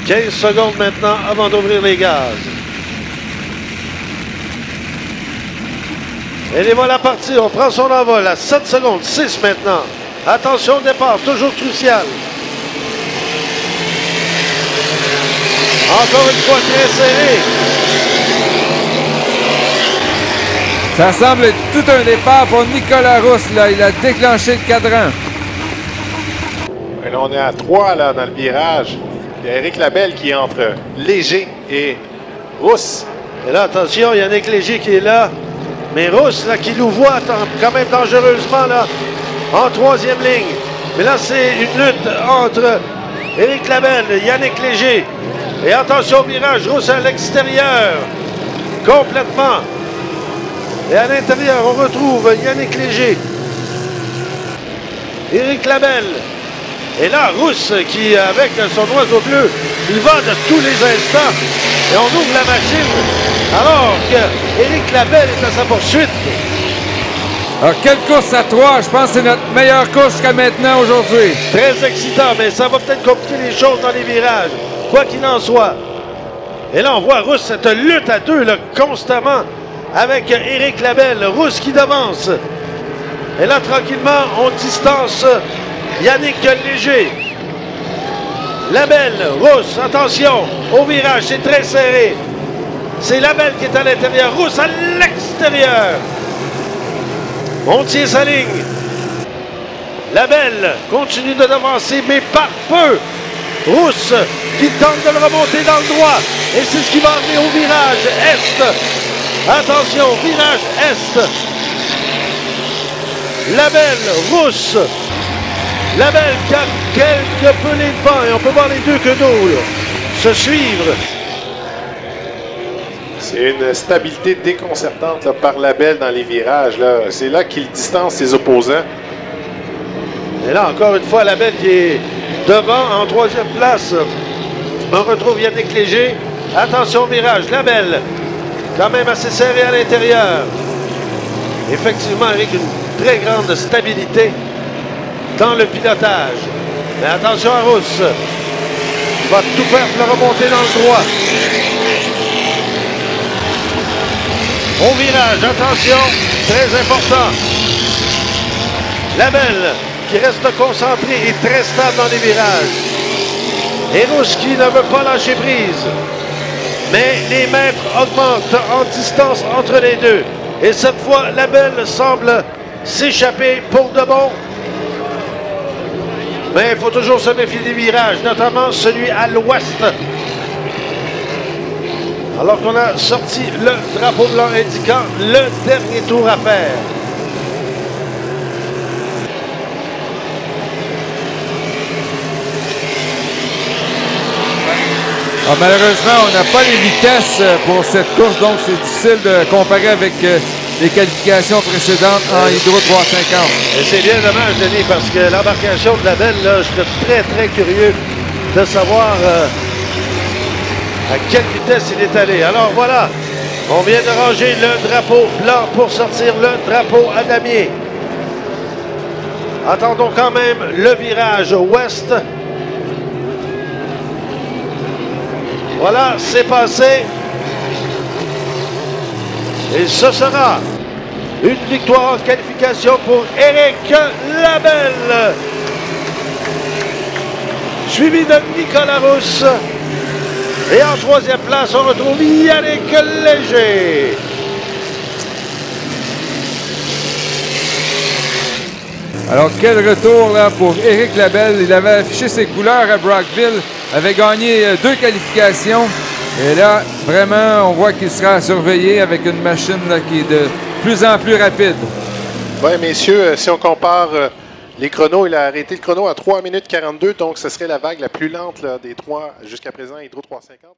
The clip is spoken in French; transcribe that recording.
15 secondes maintenant avant d'ouvrir les gaz. Et les voilà partis. On prend son envol à 7 secondes. 6 maintenant. Attention au départ. Toujours crucial. Encore une fois très serré. Ça semble être tout un départ pour Nicolas Rousse. Là. Il a déclenché le cadran. Et là, on est à 3 là, dans le virage. Il y a Éric Labelle qui est entre Léger et Rousse. Et là, attention, Yannick Léger qui est là. Mais Rousse, là, qui nous voit quand même dangereusement, là, en troisième ligne. Mais là, c'est une lutte entre Éric Labelle, Yannick Léger. Et attention au virage, Rousse à l'extérieur. Complètement. Et à l'intérieur, on retrouve Yannick Léger. Éric Labelle. Et là, Rousse qui, avec son oiseau bleu, il va de tous les instants. Et on ouvre la machine alors que Éric Labelle est à sa poursuite. Alors, quelle course à 3? Je pense que c'est notre meilleure course jusqu'à maintenant aujourd'hui. Très excitant, mais ça va peut-être compliquer les choses dans les virages. Quoi qu'il en soit. Et là, on voit Rousse, cette lutte à deux, là, constamment, avec Éric Labelle. Rousse qui devance. Et là, tranquillement, on distance Yannick Léger. Labelle, Rousse, attention, au virage, c'est très serré. C'est Labelle qui est à l'intérieur, Rousse à l'extérieur. On tient sa ligne. Labelle continue de devancer, mais par peu. Rousse qui tente de le remonter dans le droit. Et c'est ce qui va amener au virage Est. Attention, virage Est. Labelle, Rousse. Labelle qui a quelque peu les devants. Et on peut voir les deux quenouilles se suivre. C'est une stabilité déconcertante là, par Labelle dans les virages. C'est là qu'il distance ses opposants. Et là, encore une fois, Labelle qui est devant en troisième place. On retrouve Yannick Léger. Attention au virage. Labelle, quand même assez serré à l'intérieur. Effectivement, avec une très grande stabilité dans le pilotage. Mais attention à Rousse. Il va tout faire pour le remonter dans le droit. Au virage, attention, très important. Labelle qui reste concentré et très stable dans les virages. Et Rousse qui ne veut pas lâcher prise. Mais les mètres augmentent en distance entre les deux. Et cette fois, Labelle semble s'échapper pour de bon. Mais il faut toujours se méfier des virages, notamment celui à l'ouest. Alors qu'on a sorti le drapeau blanc indiquant le dernier tour à faire. Alors, malheureusement, on n'a pas les vitesses pour cette course, donc c'est difficile de comparer avec les qualifications précédentes en Hydro 350. Et c'est bien dommage, Denis, parce que l'embarcation de Labelle, là, je serais très, très curieux de savoir à quelle vitesse il est allé. Alors voilà, on vient de ranger le drapeau blanc pour sortir le drapeau à damier. Attendons quand même le virage ouest. Voilà, c'est passé. Et ce sera une victoire en qualification pour Éric Labelle. Suivi de Nicolas Rousse. Et en troisième place, on retrouve Yannick Léger. Alors, quel retour là pour Éric Labelle. Il avait affiché ses couleurs à Brockville, avait gagné 2 qualifications. Et là, vraiment, on voit qu'il sera surveillé avec une machine là, qui est de plus en plus rapide. Oui, messieurs, si on compare les chronos, il a arrêté le chrono à 3 minutes 42, donc ce serait la vague la plus lente là, des 3 jusqu'à présent, Hydro 350.